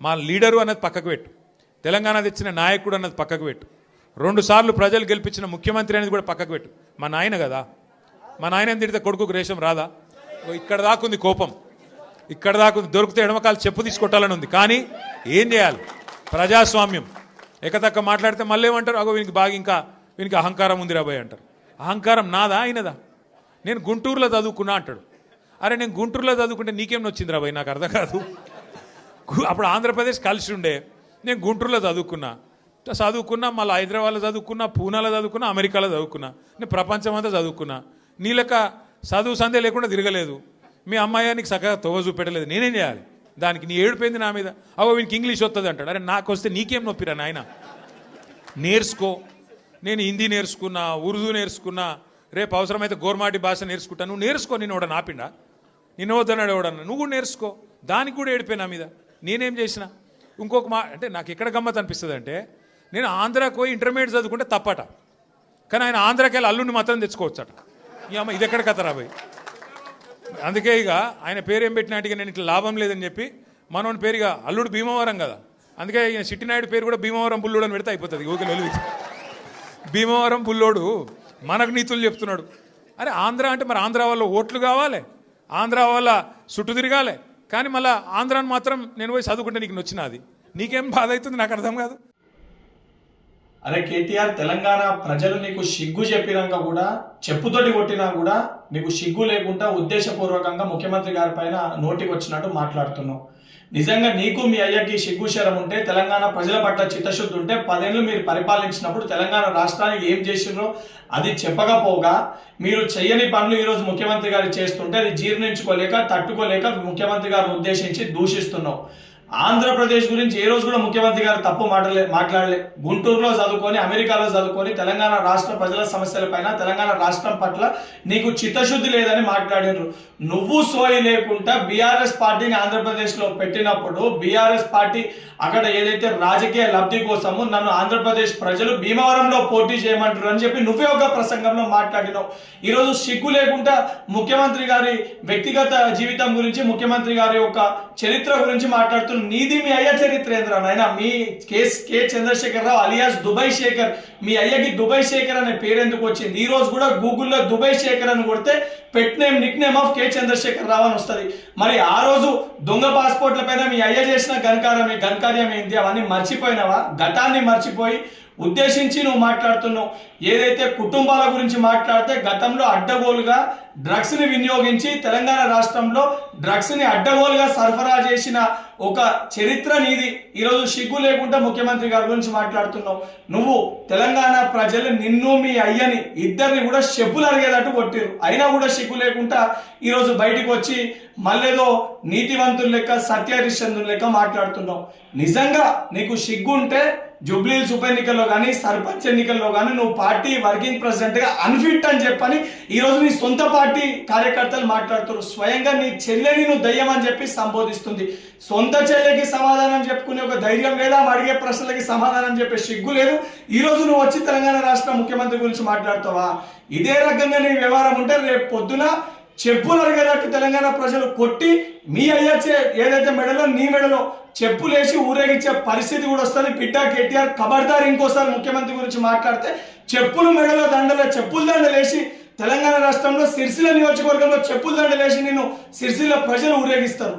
మా లీడరు అన్నది పక్కకు పెట్టు, తెలంగాణ తెచ్చిన నాయకుడు అన్నది పక్కకు పెట్టు, 2 సార్లు ప్రజలు గెలిపించిన ముఖ్యమంత్రి అనేది కూడా పక్కకు పెట్టు. మా నాయన కదా, మా నాయన తిడితే కొడుకుకు రేషం రాదా? ఇక్కడ దాకుంది కోపం, ఇక్కడ దాకుంది. దొరికితే ఎడమకాలు చెప్పు తీసుకొట్టాలని ఉంది. కానీ ఏం చేయాలి? ప్రజాస్వామ్యం. ఎకతక్క మాట్లాడితే మళ్ళీ ఏమంటారు, అగో వీనికి బాగా ఇంకా వీనికి అహంకారం ఉంది రాబోయ్ అంటారు. అహంకారం నాదా ఆయనదా? నేను గుంటూరులో చదువుకున్నా అంటాడు. అరే నేను గుంటూరులో చదువుకుంటే నీకేం వచ్చింది రాబోయ్? నాకు అర్థం కాదు. అప్పుడు ఆంధ్రప్రదేశ్ కలిసి ఉండే, నేను గుంటూరులో చదువుకున్నా, మళ్ళీ హైదరాబాద్లో చదువుకున్నా, పూనాలో చదువుకున్నా, అమెరికాలో చదువుకున్నా, నేను ప్రపంచం అంతా చదువుకున్నా. నీ లెక్క చదువు సందే లేకుండా తిరగలేదు. మీ అమ్మాయి నీకు చక్కగా తోవ చూపెట్టలేదు. నేనేం చేయాలి దానికి? నీ ఏడిపోయింది నా మీద. అవో వీనికి ఇంగ్లీష్ వస్తుంది అంటాడు. అరే నాకు వస్తే నీకేం నొప్పిరా నాయన? నేర్చుకో. నేను హిందీ నేర్చుకున్నా, ఉర్దూ నేర్చుకున్నా, రేపు అవసరమైతే గోర్మాటి భాష నేర్చుకుంటా. నువ్వు నేర్చుకో. నేను ఎవడన్నా ఆపిండా? నేను వద్దన్నాడు ఎవడన్నా? నువ్వు కూడా నేర్చుకో. దానికి కూడా ఏడిపోయి నా మీద. నేనేం చేసిన? ఇంకొక అంటే నాకు ఎక్కడ గమ్మత్ అనిపిస్తుంది అంటే, నేను ఆంధ్రాకి పోయి ఇంటర్మీడియట్ చదువుకుంటే తప్పట, కానీ ఆయన ఆంధ్రాకి వెళ్ళి అల్లుడిని మాత్రం తెచ్చుకోవచ్చట. ఈ అమ్మ ఇది ఎక్కడ కథరా పోయి? అందుకే ఇక ఆయన పేరు ఏం పెట్టినట్టుగా నేను ఇట్లా లాభం లేదని చెప్పి మనోని పేరుగా అల్లుడు భీమవరం కదా, అందుకే ఈయన చిట్టినాయుడు పేరు కూడా భీమవరం బుల్లోడు అని పెడితే అయిపోతుంది. ఓకే వెలుగు భీమవరం బుల్లోడు మనకు నీతులు చెప్తున్నాడు. అరే ఆంధ్ర అంటే మరి ఆంధ్ర వాళ్ళ ఓట్లు కావాలి, ఆంధ్ర వాళ్ళ చుట్టూ తిరగాలి, కానీ మళ్ళీ ఆంధ్రాని మాత్రం నేను పోయి చదువుకుంటే నీకు నచ్చినది. నీకేం బాధ అవుతుంది? నాకు అర్థం కాదు. అరే కేటీఆర్, తెలంగాణ ప్రజలు నీకు సిగ్గు చెప్పినాక కూడా, చెప్పుతోటి కొట్టినా కూడా నీకు సిగ్గు లేకుండా ఉద్దేశపూర్వకంగా ముఖ్యమంత్రి గారి పైన నోటికి వచ్చినట్టు మాట్లాడుతున్నావు. నిజంగా నీకు మీ అయ్యకి సిగ్గు శరం ఉంటే, తెలంగాణ ప్రజల పట్ల చిత్తశుద్ధి ఉంటే, 10 ఏళ్ళు మీరు పరిపాలించినప్పుడు తెలంగాణ రాష్ట్రానికి ఏం చేసిర్రో అది చెప్పకపోగా, మీరు చెయ్యని పనులు ఈరోజు ముఖ్యమంత్రి గారు చేస్తుంటే అది జీర్ణించుకోలేక, తట్టుకోలేక ముఖ్యమంత్రి గారిని ఉద్దేశించి దూషిస్తున్నావు. ఆంధ్రప్రదేశ్ గురించి ఏ రోజు కూడా ముఖ్యమంత్రి గారు తప్పు మాట్లాడలే. గుంటూరులో చదువుకొని, అమెరికాలో చదువుకొని తెలంగాణ రాష్ట్ర ప్రజల సమస్యల పైన, తెలంగాణ రాష్ట్రం పట్ల నీకు చిత్తశుద్ధి లేదని మాట్లాడినారు. నువ్వు సోయి లేకుండా బీఆర్ఎస్ పార్టీని ఆంధ్రప్రదేశ్ లో పెట్టినప్పుడు, బీఆర్ఎస్ పార్టీ అక్కడ ఏదైతే రాజకీయ లబ్ధి కోసము నన్ను ఆంధ్రప్రదేశ్ ప్రజలు భీమవరంలో పోటీ చేయమంటారు అని చెప్పి నువ్వే ఒక ప్రసంగంలో మాట్లాడినావు. ఈరోజు సిగ్గు లేకుండా ముఖ్యమంత్రి గారి వ్యక్తిగత జీవితం గురించి, ముఖ్యమంత్రి గారి యొక్క చరిత్ర గురించి మాట్లాడుతున్నావు. నీది మీ అయ్య చరిత్ర ఏంద్రా నాయన? మీ కె చంద్రశేఖర్ రావు అలియాస్ దుబాయ్ శేఖర్, మీ అయ్యకి దుబాయ్ శేఖర్ అనే పేరు ఎందుకు వచ్చింది? ఈ రోజు కూడా గూగుల్లో దుబాయ్ శేఖర్ అని కొడితే pet name, nick name of K Chandrashekar Rao అని వస్తుంది. మరి ఆ రోజు దొంగ పాస్పోర్ట్ల పైన మీ అయ్య చేసిన ఘనకార్యం ఏంటి? అవన్నీ మర్చిపోయినావా? గతాన్ని మర్చిపోయి ఉద్దేశించి నువ్వు మాట్లాడుతున్నావు. ఏదైతే కుటుంబాల గురించి మాట్లాడితే, గతంలో అడ్డగోలుగా డ్రగ్స్ ని వినియోగించి తెలంగాణ రాష్ట్రంలో డ్రగ్స్ ని అడ్డగోలుగా సరఫరా చేసిన ఒక చరిత్ర నీది. ఈరోజు సిగ్గు లేకుండా ముఖ్యమంత్రి గారి గురించి మాట్లాడుతున్నావు. నువ్వు తెలంగాణ ప్రజలు నిన్ను, మీ అయ్యని ఇద్దరిని కూడా చెప్పులు అరిగేటట్టు కొట్టిరు. అయినా కూడా సిగ్గు లేకుండా ఈరోజు బయటకు వచ్చి మళ్ళేదో నీతివంతుల లెక్క, సత్యహరిశ్చంద్రుల లెక్క మాట్లాడుతున్నావు. నిజంగా నీకు సిగ్గు ఉంటే జూబ్లీహిల్స్ ఉప ఎన్నికల్లో కానీ, సర్పంచ్ ఎన్నికల్లో కానీ నువ్వు పార్టీ వర్కింగ్ ప్రెసిడెంట్ గా అన్ఫిట్ అని చెప్పని ఈరోజు నీ సొంత పార్టీ కార్యకర్తలు మాట్లాడుతున్నారు. స్వయంగా నీ చెల్లెని నువ్వు దయ్యం అని చెప్పి సంబోధిస్తుంది. సొంత చెల్లెకి సమాధానం చెప్పుకునే ఒక ధైర్యం లేదా? అడిగే ప్రశ్నలకి సమాధానం చెప్పే సిగ్గు లేదు. ఈ రోజు నువ్వు వచ్చి తెలంగాణ రాష్ట్ర ముఖ్యమంత్రి గురించి మాట్లాడుతావా? ఇదే రకంగా నీ వ్యవహారం ఉంటే రేపు పొద్దున చెప్పులు అడిగేటట్టు తెలంగాణ ప్రజలు కొట్టి, మీ అయ్యచ్చే ఏదైతే మెడలో, నీ మెడలో చెప్పులేసి ఊరేగించే పరిస్థితి కూడా వస్తుంది. బిడ్డ కేటీఆర్, ఖబర్దార్, ఇంకోసారి ముఖ్యమంత్రి గురించి మాట్లాడితే చెప్పులు మెడలో చెప్పుల దండలేసి తెలంగాణ రాష్ట్రంలో సిరిసిల్ల నియోజకవర్గంలో చెప్పుల దండలేసి నిన్ను సిరిసిల్ల ప్రజలు ఊరేగిస్తారు.